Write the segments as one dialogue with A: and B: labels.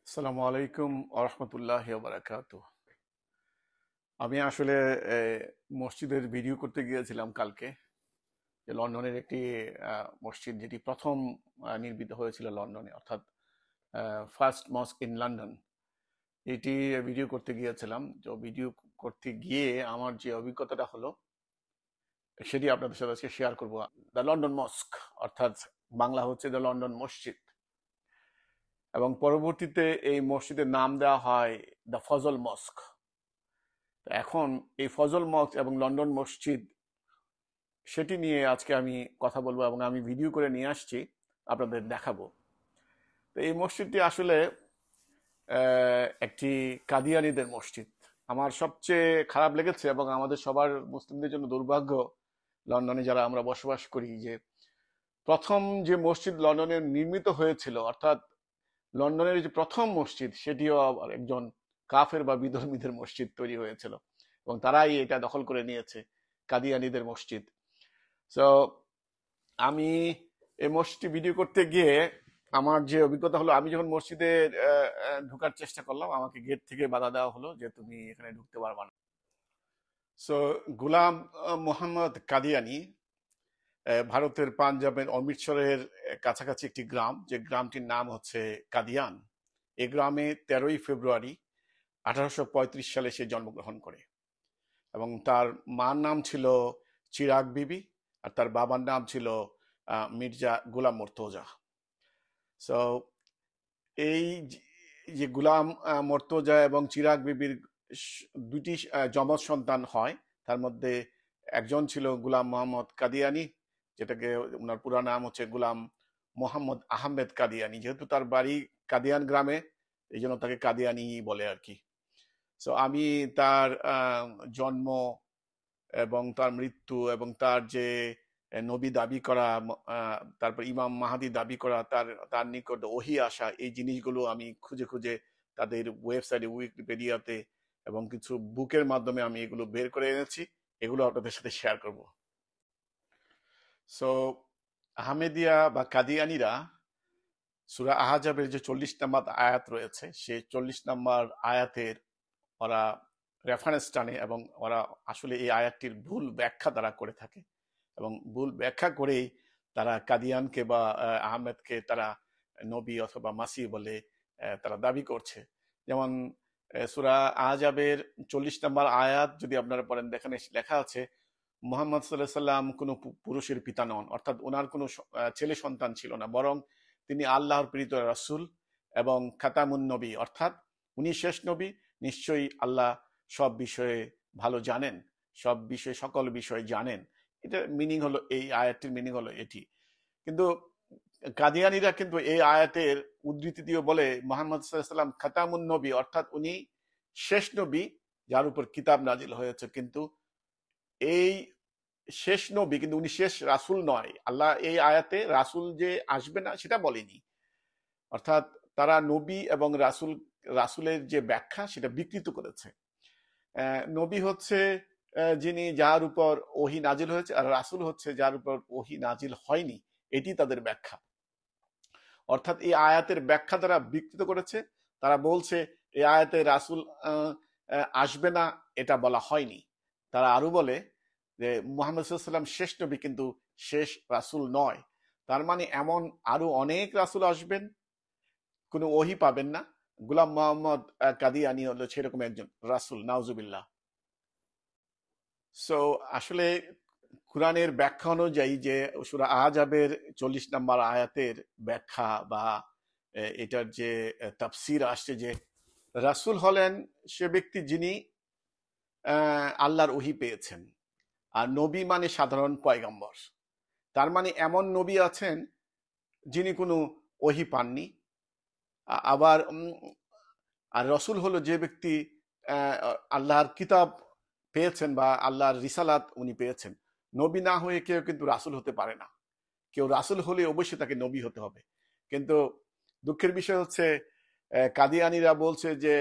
A: আসসালামু আলাইকুম আরহামতুল্লাহ বারাকাতু। আমি আসলে মসজিদের ভিডিও করতে গিয়েছিলাম কালকে। যে লন্ডনের একটি মসজিদ যেটি প্রথম নির্মিত হয়েছিল লন্ডনে, অর্থাৎ ফার্স্ট মস্ক ইন লন্ডন। এটি ভিডিও করতে গিয়েছিলাম। তো ভিডিও করতে গিয়ে আমার যে অভিজ্ঞতাটা হলো সেটি আপনাদের সাথে আজকে শেয়ার করব। দ্য লন্ডন মস্ক, অর্থাৎ বাংলা হচ্ছে দ্য লন্ডন মসজিদ, এবং পরবর্তীতে এই মসজিদের নাম দেওয়া হয় দ্য ফজল মস্ক। তো এখন এই ফজল মস্ক এবং লন্ডন মসজিদ সেটি নিয়ে আজকে আমি কথা বলবো, এবং আমি ভিডিও করে নিয়ে আসছি, আপনাদের দেখাবো। তো এই মসজিদটি আসলে একটি কাদিয়ানীদের মসজিদ। আমার সবচেয়ে খারাপ লেগেছে, এবং আমাদের সবার মুসলিমদের জন্য দুর্ভাগ্য, লন্ডনে যারা আমরা বসবাস করি, যে প্রথম যে মসজিদ লন্ডনে নির্মিত হয়েছিল, অর্থাৎ লন্ডনের যে প্রথম মসজিদ, সেটিও আবার একজন কাফের বা বিধর্মীদের মসজিদ তৈরি হয়েছিল, এবং তারাই এটা দখল করে নিয়েছে, কাদিয়ানীদের মসজিদ। সো আমি এই মসজিদটি ভিডিও করতে গিয়ে আমার যে অভিজ্ঞতা হলো, আমি যখন মসজিদে ঢোকার চেষ্টা করলাম, আমাকে গেট থেকে বাধা দেওয়া হলো যে তুমি এখানে ঢুকতে পারবা না। সো গুলাম মোহাম্মদ কাদিয়ানি ভারতের পাঞ্জাবের অমৃতসরের কাছাকাছি একটি গ্রাম, যে গ্রামটির নাম হচ্ছে কাদিয়ান। এই গ্রামে 13ই ফেব্রুয়ারি 1835 সালে সে জন্মগ্রহণ করে, এবং তার মার নাম ছিল চিরাগ বিবি, আর তার বাবার নাম ছিল মির্জা গুলাম মুর্তজা। সো এই যে গুলাম মর্তজা এবং চিরাগ বিবির দুটি যমজ সন্তান হয়। তার মধ্যে একজন ছিল গুলাম মোহাম্মদ কাদিয়ানি, যেটাকে ওনার পুরা নাম হচ্ছে গুলাম মোহাম্মদ আহমেদ কাদিয়ানি। যেহেতু তার বাড়ি কাদিয়ান গ্রামে, এই জন্য তাকে কাদিয়ানি বলে আর কি। সো আমি তার জন্ম এবং তার মৃত্যু এবং তার যে নবী দাবি করা, তারপর ইমাম মাহাদি দাবি করা, তার তার নিকট ওহি আসা, এই জিনিসগুলো আমি খুঁজে খুঁজে তাদের ওয়েবসাইটে, উইকিপিডিয়াতে এবং কিছু বুকের মাধ্যমে আমি এগুলো বের করে এনেছি। এগুলো আপনাদের সাথে শেয়ার করব। সো আহমেদিয়া বা কাদিয়ানিরা সূরা আহজাবের যে 40 নম্বর আয়াত রয়েছে, সেই 40 নম্বর আয়াতের ওরা রেফারেন্স টানে, এবং ওরা আসলে এই আয়াতটির ভুল ব্যাখ্যা তারা করে থাকে, এবং ভুল ব্যাখ্যা করেই তারা কাদিয়ানকে বা আহমেদকে তারা নবী অথবা মাসি বলে তারা দাবি করছে। যেমন সূরা আহজাবের 40 নম্বর আয়াত যদি আপনারা পড়েন, দেখেন লেখা আছে মুহাম্মদ সাল্লাল্লাহু আলাইহি সাল্লাম কোনো পুরুষের পিতা নন, অর্থাৎ ওনার কোনো ছেলে সন্তান ছিল না, বরং তিনি আল্লাহর প্রেরিত রাসূল এবং খাতামুন নবী, অর্থাৎ উনি শেষ নবী। নিশ্চয়ই আল্লাহ সব বিষয়ে ভালো জানেন, সব বিষয়ে সকল বিষয়ে জানেন। এটা মিনিং হলো, এই আয়াতটির মিনিং হলো এটি। কিন্তু কাদিয়ানীরা কিন্তু এই আয়াতের উদ্ধৃতি দিয়ে বলে মুহাম্মদ সাল্লাল্লাহু আলাইহি সাল্লাম খাতামুন নবী, অর্থাৎ উনি শেষ নবী যার উপর কিতাব নাজিল হয়েছে। কিন্তু এই শেষ নবী, কিন্তু উনি শেষ রাসূল নয়। আল্লাহ এই আয়াতে রাসূল যে আসবে না সেটা বলেনি, অর্থাৎ তারা নবী এবং রাসূলের যে ব্যাখ্যা সেটা বিকৃত করেছে। নবী হচ্ছে যিনি যার উপর ওহী নাজিল হয়েছে, আর রাসূল হচ্ছে যার উপর ওহী নাজিল হয়নি। এটি তাদের ব্যাখ্যা। অর্থাৎ এই আয়াতের ব্যাখ্যা তারা বিকৃত করেছে। তারা বলছে এই আয়াতে রাসূল আসবে না, এটা বলা হয়নি। তারা আরো বলে যে মুহাম্মদ সাল্লাল্লাহু আলাইহি ওয়াসাল্লাম শেষ নবী, কিন্তু শেষ রাসূল নয়। তার মানে এমন আরো অনেক রাসূল আসবেন, কোনো ওহী পাবেন না। গুলাম মোহাম্মদ কাদিয়ানি হলো সেরকম একজন রাসূল, নাউজুবিল্লাহ। সো আসলে কোরআনের ব্যাখ্যা অনুযায়ী, যে সূরা আহজাবের 40 নম্বর আয়াতের ব্যাখ্যা বা এটার যে তাফসির আসছে, যে রাসূল হলেন সে ব্যক্তি যিনি আল্লাহর ওহী পেয়েছেন, আর নবী মানে সাধারণ পয়গম্বর। তার মানে এমন নবী আছেন যিনি কোনো ওহী পাননি। আবার আর রসুল হলো যে ব্যক্তি আল্লাহর কিতাব পেয়েছেন বা আল্লাহর রিসালাত উনি পেয়েছেন। নবী না হয়ে কেউ কিন্তু রাসূল হতে পারে না। কেউ রাসূল হলে অবশ্যই তাকে নবী হতে হবে। কিন্তু দুঃখের বিষয় হচ্ছে কাদিয়ানীরা বলছে যে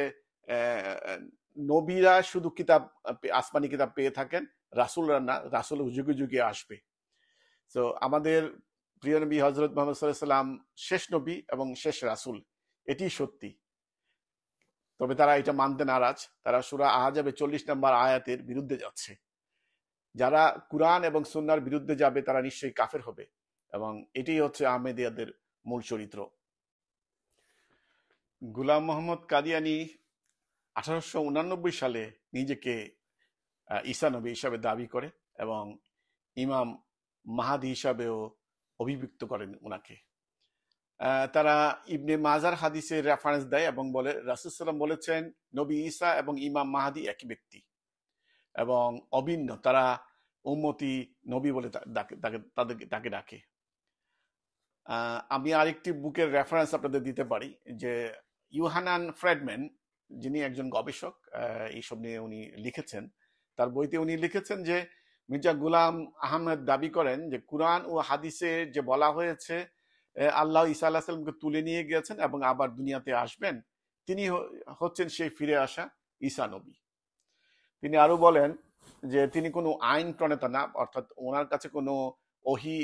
A: নবীরা শুধু কিতাব, আসমানি কিতাব পেয়ে থাকেন, রাসূলরা না, রাসূল যুগে যুগে আসবে। তো আমাদের প্রিয় নবী হযরত মুহাম্মদ সাল্লাল্লাহু আলাইহি সাল্লাম শেষ নবী এবং শেষ রাসূল, এটি সত্যি। তবে তারা এটা মানতে নারাজ। তারা সূরা আহজাবে 40 নম্বর আয়াতের বিরুদ্ধে যাচ্ছে। যারা কুরআন এবং সুন্নাহর বিরুদ্ধে যাবে তারা নিশ্চয়ই কাফের হবে, এবং এটাই হচ্ছে আহমেদিয়াদের মূল চরিত্র। গুলাম মোহাম্মদ কাদিয়ানি 1889 সালে নিজেকে ঈসা নবী হিসাবে দাবি করে এবং ইমাম মাহাদি হিসাবেও অভিযুক্ত করেন উনাকে। তারা ইবনে মাজার হাদিসের রেফারেন্স দেয় এবং বলে রাসূল সাল্লাল্লাহু বলেছেন নবী ঈসা এবং ইমাম মাহাদি একই ব্যক্তি এবং অভিন্ন। তারা উম্মতি নবী বলে তাকে ডাকে। আমি আরেকটি বুকের রেফারেন্স আপনাদের দিতে পারি, যে ইউহানান ফ্রেডম্যান, যিনি একজন গবেষক, এইসব নিয়ে উনি লিখেছেন। তার বইতে উনি লিখেছেন যে মির্জা গুলাম আহমেদ দাবি করেন যে কুরআন ও হাদিসে যে বলা হয়েছে আল্লাহ ঈসা আলাইহিস সালামকে তুলে নিয়ে গেছেন এবং আবার দুনিয়াতে আসবেন, তিনি হচ্ছেন সেই ফিরে আসা ঈসা নবী। তিনি আরো বলেন যে তিনি কোনো আইন প্রণেতা না, অর্থাৎ ওনার কাছে কোনো ওহী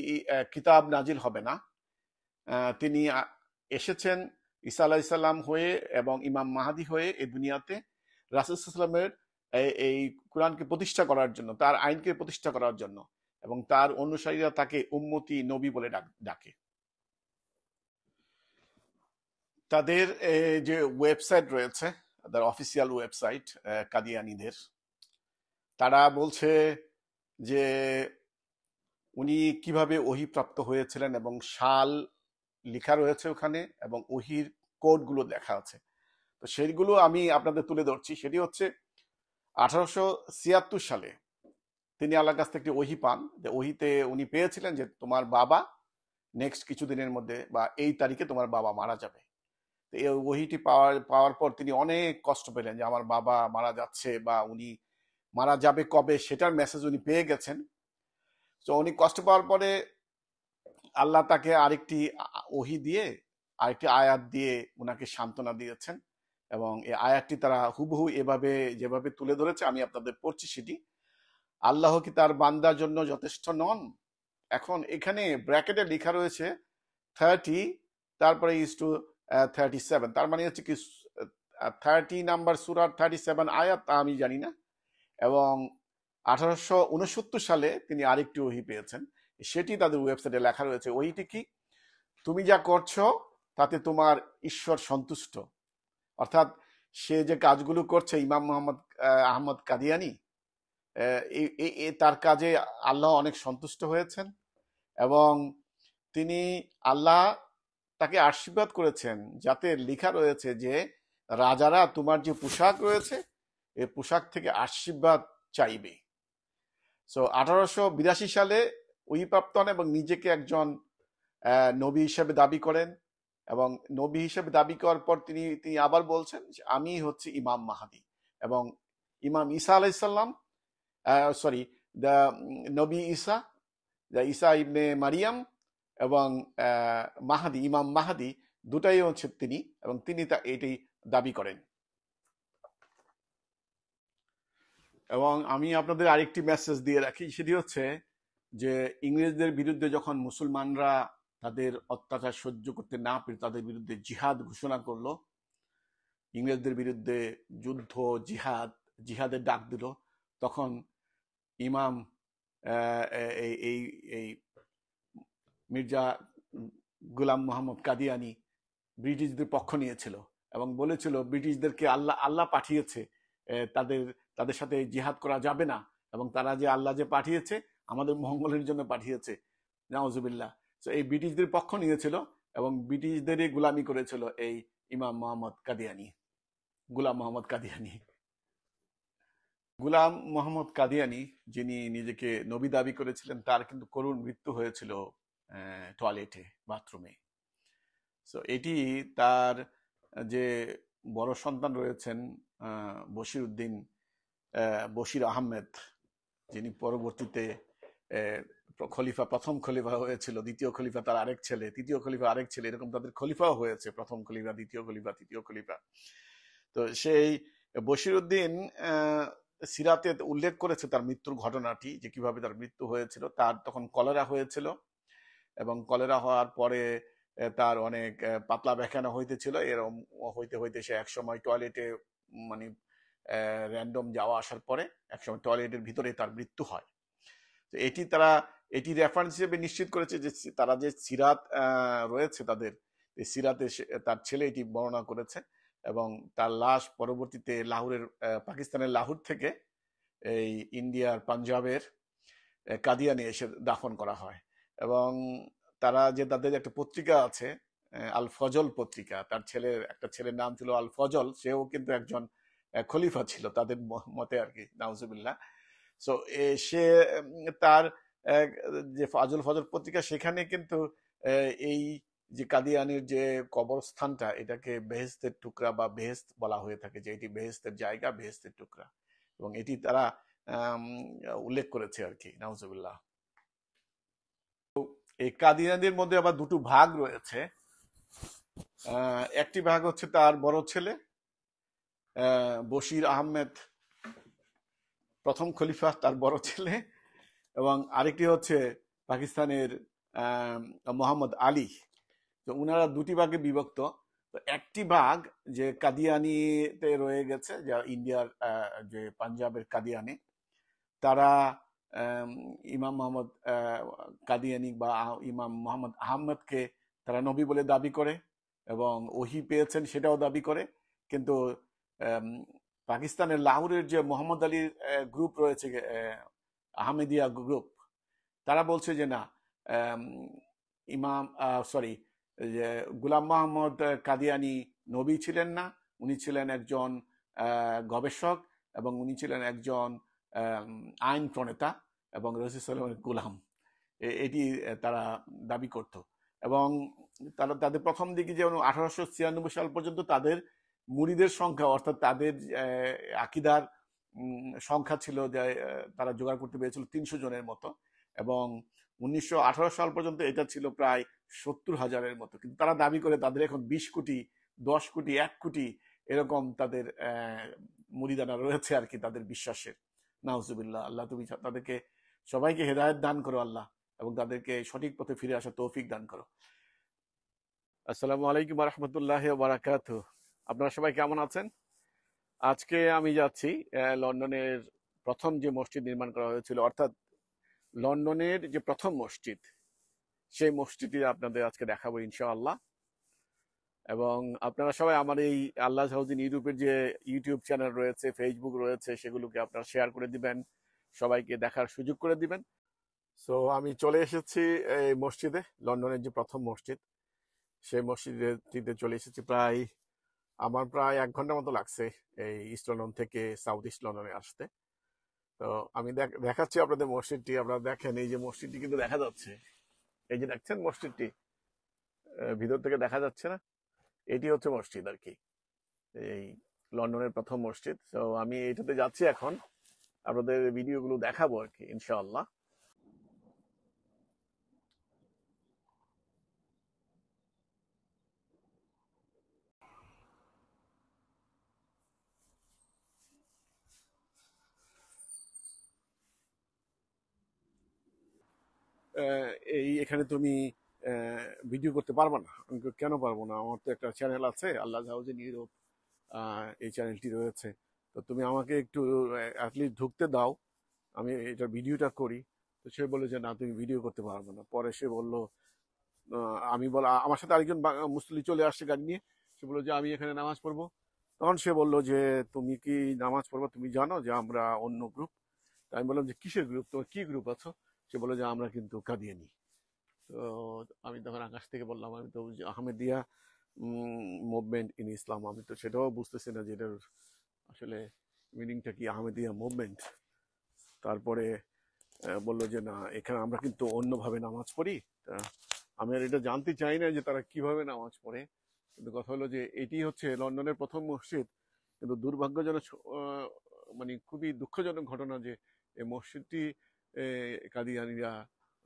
A: কিতাব নাজিল হবে না। তিনি এসেছেন ঈসা আলাইহিস সালাম হয়ে এবং ইমাম মাহাদি হয়ে এই দুনিয়াতে রাসূল সাল্লাল্লাহু আলাইহি ওয়াসাল্লামের এই কোরআনকে প্রতিষ্ঠা করার জন্য, তার আইনকে প্রতিষ্ঠা করার জন্য, এবং তার অনুসারীরা তাকে উম্মতি নবী বলে ডাকে। তাদের যে ওয়েবসাইট রয়েছে, তাদের অফিসিয়াল ওয়েবসাইট কাদিয়ানীদের, তারা বলছে যে উনি কিভাবে ওহী প্রাপ্ত হয়েছিলেন এবং সাল লেখা রয়েছে ওখানে এবং ওহির কোডগুলো দেখা আছে। তো সেইগুলো আমি আপনাদের তুলে ধরছি। সেটি হচ্ছে 1876 সালে তিনি আল্লাহর কাছ থেকে একটি ওহী পান, যে ওহিতে উনি পেয়েছিলেন যে তোমার বাবা নেক্সট কিছুদিনের মধ্যে বা এই তারিখে তোমার বাবা মারা যাবে। তো এই ওহিটি পাওয়ার পর তিনি অনেক কষ্ট পেলেন যে আমার বাবা মারা যাচ্ছে বা উনি মারা যাবে কবে সেটার মেসেজ উনি পেয়ে গেছেন। তো উনি কষ্ট পাওয়ার পরে আল্লাহ তাকে আরেকটি ওহী দিয়ে, আরেকটি আয়াত দিয়ে উনাকে সান্ত্বনা দিয়েছেন, এবং এই আয়াতটি তারা হুবহু এভাবে যেভাবে তুলে ধরেছে আমি আপনাদের পড়ছি সেটি। আল্লাহ কি তার বান্দার জন্য যথেষ্ট নন? এখন এখানে ব্র্যাকেটে লেখা রয়েছে 30, তারপরে ইজ টু 37, তার মানে হচ্ছে কি 30 নাম্বার সূরার 37 আয়াত, তা আমি জানি না। এবং 1869 সালে তিনি আরেকটি ওহী পেয়েছেন, সেটি তাদের ওয়েবসাইটে লেখা রয়েছে। ওইটি কি, তুমি যা করছো তাতে তোমার ঈশ্বর সন্তুষ্ট। অর্থাৎ সে যে কাজগুলো করছে ইমাম আহমদ কাদিয়ানি, তার কাজে আল্লাহ অনেক সন্তুষ্ট হয়েছেন এবং তিনি আল্লাহ তাকে আশীর্বাদ করেছেন, যাতে লেখা রয়েছে যে রাজারা তোমার যে পোশাক রয়েছে এই পোশাক থেকে আশীর্বাদ চাইবে। সো 1882 সালে ওহী প্রাপ্ত হন এবং নিজেকে একজন নবী হিসেবে দাবি করেন, এবং নবী হিসেবে দাবি করার পর তিনি আবার বলছেন যে আমি হচ্ছে ইমাম মাহাদি এবং ইমাম ঈসা আলাইহিস সালাম, সরি, দ্য নবী ঈসা, ঈসা ইবনে মারিয়াম এবং মাহাদি, ইমাম মাহাদি দুটাই হচ্ছে তিনি, এবং তিনি এটাই দাবি করেন। এবং আমি আপনাদের আরেকটি মেসেজ দিয়ে রাখি, সেটি হচ্ছে যে ইংরেজদের বিরুদ্ধে যখন মুসলমানরা তাদের অত্যাচার সহ্য করতে না পেরে তাদের বিরুদ্ধে জিহাদ ঘোষণা করলো, ইংরেজদের বিরুদ্ধে যুদ্ধ জিহাদের ডাক দিল, তখন ইমাম এই মির্জা গুলাম মোহাম্মদ কাদিয়ানি ব্রিটিশদের পক্ষ নিয়েছিল এবং বলেছিল ব্রিটিশদেরকে আল্লাহ পাঠিয়েছে, তাদের সাথে জিহাদ করা যাবে না, এবং তারা যে আল্লাহ যে পাঠিয়েছে আমাদের মঙ্গলের জন্য পাঠিয়েছে, নাউজুবিল্লাহ। তো এই ব্রিটিশদের পক্ষ নিয়েছিল এবং ব্রিটিশদেরই গোলামি করেছিল এই ইমাম মোহাম্মদ কাদিয়ানি, গুলাম মোহাম্মদ কাদিয়ানি। গুলাম মোহাম্মদ কাদিয়ানি, যিনি নিজেকে নবী দাবি করেছিলেন, তার কিন্তু করুণ মৃত্যু হয়েছিল টয়লেটে, বাথরুমে। সো এটি তার যে বড় সন্তান রয়েছেন বশির আহমেদ, যিনি পরবর্তীতে প্রথম খলিফা হয়েছিল, দ্বিতীয় খলিফা তার আরেক ছেলে, তৃতীয় খলিফা আরেক ছেলে, এরকম তাদের খলিফাও হয়েছে, প্রথম খলিফা, দ্বিতীয় খলিফা, তৃতীয় খলিফা। তো সেই বশিরউদ্দিন সিরাতে উল্লেখ করেছে তার মৃত্যুর ঘটনাটি, যে কিভাবে তার মৃত্যু হয়েছিল। তার তখন কলেরা হয়েছিল এবং কলেরা হওয়ার পরে তার অনেক পাতলা পায়খানা হইতেছিল, এরকম হইতে হইতে সে একসময় টয়লেটে মানে র্যান্ডম যাওয়া আসার পরে একসময় টয়লেটের ভিতরে তার মৃত্যু হয়। তো এটি রেফারেন্স হিসেবে নিশ্চিত করেছে যে তারা যে সিরাত রয়েছে তাদের, এই সিরাতে তার ছেলে এটি বর্ণনা করেছে, এবং তার লাশ পরবর্তীতে লাহোরের পাকিস্তানের লাহোর থেকে এই ইন্ডিয়ার পাঞ্জাবের কাদিয়ানে এসে দাফন করা হয়। এবং তারা যে তাদের একটা পত্রিকা আছে, আল ফজল পত্রিকা, তার একটা ছেলের নাম ছিল আল ফজল, সেও কিন্তু একজন খলিফা ছিল তাদের মতে আর কি, নাউজুবিল্লাহ। সো সে তার যে ফাজল ফজল পত্রিকা, সেখানে কিন্তু এই যে কাদিয়ানির যে কবরস্থানটা, এটাকে বেহেস্তের টুকরা বা বেহেস্ত বলা হয়ে থাকে, যে এটি বেহেস্তের জায়গা, বেহেস্তের টুকরা, এবং এটি তারা উল্লেখ করেছে আর কি, নাউজুবিল্লাহ। এই কাদিয়ানিদের মধ্যে আবার দুটো ভাগ রয়েছে। একটি ভাগ হচ্ছে তার বড় ছেলে বশির আহমেদ, প্রথম খলিফা, তার বড় ছেলে, এবং আরেকটি হচ্ছে পাকিস্তানের মোহাম্মদ আলী। তো উনারা দুটি ভাগে বিভক্ত। তো একটি ভাগ যে কাদিয়ানিতে রয়ে গেছে, যা ইন্ডিয়ার যে পাঞ্জাবের কাদিয়ানি, তারা ইমাম মোহাম্মদ কাদিয়ানি বা ইমাম মোহাম্মদ আহমদকে তারা নবী বলে দাবি করে এবং ওহি পেয়েছেন সেটাও দাবি করে। কিন্তু পাকিস্তানের লাহোরের যে মোহাম্মদ আলীর গ্রুপ রয়েছে, আহমেদিয়া গ্রুপ, তারা বলছে যে না, ইমাম সরি যে গুলাম মোহাম্মদ কাদিয়ানি নবী ছিলেন না, উনি ছিলেন একজন গবেষক, এবং উনি ছিলেন একজন আইন প্রণেতা এবং রাসূল সাল্লাল্লাহু আলাইহি ওয়াসাল্লামের গোলাম। এটি তারা দাবি করত। এবং তারা তাদের প্রথম দিকে যে 1896 সাল পর্যন্ত তাদের মুরিদের সংখ্যা, অর্থাৎ তাদের আকিদার সংখ্যা ছিল যে তারা জোগাড় করতে পেরেছিল 300 জনের মতো, এবং 1918 সাল পর্যন্ত এটা ছিল প্রায় 70,000-এর মতো। কিন্তু তারা দাবি করে তাদের এখন 20 কোটি, 10 কোটি, 1 কোটি এরকম তাদের মুরিদানা রয়েছে আর কি, তাদের বিশ্বাসের। নাউজুবিল্লাহ। আল্লাহ তুমি তাদেরকে সবাইকে হেদায়েত দান করো আল্লাহ, এবং তাদেরকে সঠিক পথে ফিরে আসার তৌফিক দান করো। আসসালামু আলাইকুম ওয়া রাহমাতুল্লাহি ওয়া বারাকাতুহু। আপনারা সবাই কেমন আছেন? আজকে আমি যাচ্ছি লন্ডনের প্রথম যে মসজিদ নির্মাণ করা হয়েছিল, অর্থাৎ লন্ডনের যে প্রথম মসজিদ, সেই মসজিদটি আপনাদের আজকে দেখাবো ইনশাআল্লাহ। এবং আপনারা সবাই আমার এই আল্লাহ হাউজিন ইউরোপের যে ইউটিউব চ্যানেল রয়েছে, ফেসবুক রয়েছে, সেগুলোকে আপনারা শেয়ার করে দিবেন, সবাইকে দেখার সুযোগ করে দিবেন। সো আমি চলে এসেছি এই মসজিদে, লন্ডনের যে প্রথম মসজিদ, সেই মসজিদটিতে চলে এসেছি। আমার প্রায় 1 ঘন্টা মতো লাগছে এই ইস্ট লন্ডন থেকে সাউথ ইস্ট লন্ডনে আসতে। তো আমি দেখাচ্ছি আপনাদের মসজিদটি। আপনারা দেখেন, এই যে মসজিদটি কিন্তু দেখা যাচ্ছে, এই যে দেখছেন মসজিদটি, ভিতর থেকে দেখা যাচ্ছে না, এটি হচ্ছে মসজিদ আর কি, এই লন্ডনের প্রথম মসজিদ। তো আমি এইটাতে যাচ্ছি এখন, আপনাদের ভিডিওগুলো দেখাবো আর কি ইনশাআল্লাহ। এখানে তুমি ভিডিও করতে পারবা না? আমি বললাম, কেন পারবো না? আমার তো একটা চ্যানেল আছে, আল্লাহ হাউজিন ইউরোপ, এই চ্যানেলটি রয়েছে। তো তুমি আমাকে একটু অ্যাটলিস্ট ঢুকতে দাও, আমি এটা ভিডিওটা করি। তো সে বললো যে না, তুমি ভিডিও করতে পারবে না। পরে সে বলল, আমি বল আমার সাথে আরেকজন মুসলি চলে আসছে গাড়ি নিয়ে, সে বললো যে আমি এখানে নামাজ পড়বো। তখন সে বললো যে তুমি কি নামাজ পড়বো? তুমি জানো যে আমরা অন্য গ্রুপ। আমি বললাম যে কিসের গ্রুপ, তোমার কি গ্রুপ আছো? সে বললো যে আমরা কিন্তু কাদিয়ানি। তো আমি তখন আকাশ থেকে বললাম, আমি তো আহমেদিয়া মুভমেন্ট ইন ইসলাম। আমি তো সেটাও বুঝতেছি না যে এটার আসলে মিনিংটা কি, আহমেদিয়া মুভমেন্ট। তারপরে বললো যে না, এখানে আমরা কিন্তু অন্যভাবে নামাজ পড়ি। তা আমি আর এটা জানতে চাই না যে তারা কিভাবে নামাজ পড়ে, কিন্তু কথা হলো যে এটি হচ্ছে লন্ডনের প্রথম মসজিদ। কিন্তু দুর্ভাগ্যজনক, মানে খুবই দুঃখজনক ঘটনা যে এই মসজিদটি কাদিয়ানিরা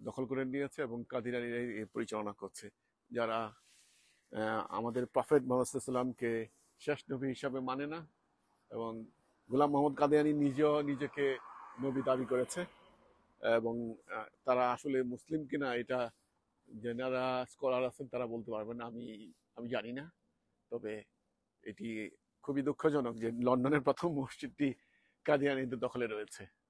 A: দখল করে নিয়েছে এবং কাদিয়ানিরাই পরিচালনা করছে, যারা আমাদের প্রফেট মুহাম্মদ সাল্লাল্লাহু আলাইহি ওয়াসাল্লামকে শেষ নবী হিসাবে মানে না, এবং গোলাম মোহাম্মদ কাদিয়ানি নিজেও নিজেকে নবী দাবি করেছে, এবং তারা আসলে মুসলিম কিনা এটা
B: যারা স্কলার আছেন তারা বলতে পারবেন, আমি আমি জানি না। তবে এটি খুবই দুঃখজনক যে লন্ডনের প্রথম মসজিদটি কাদিয়ানীদের দখলে রয়েছে।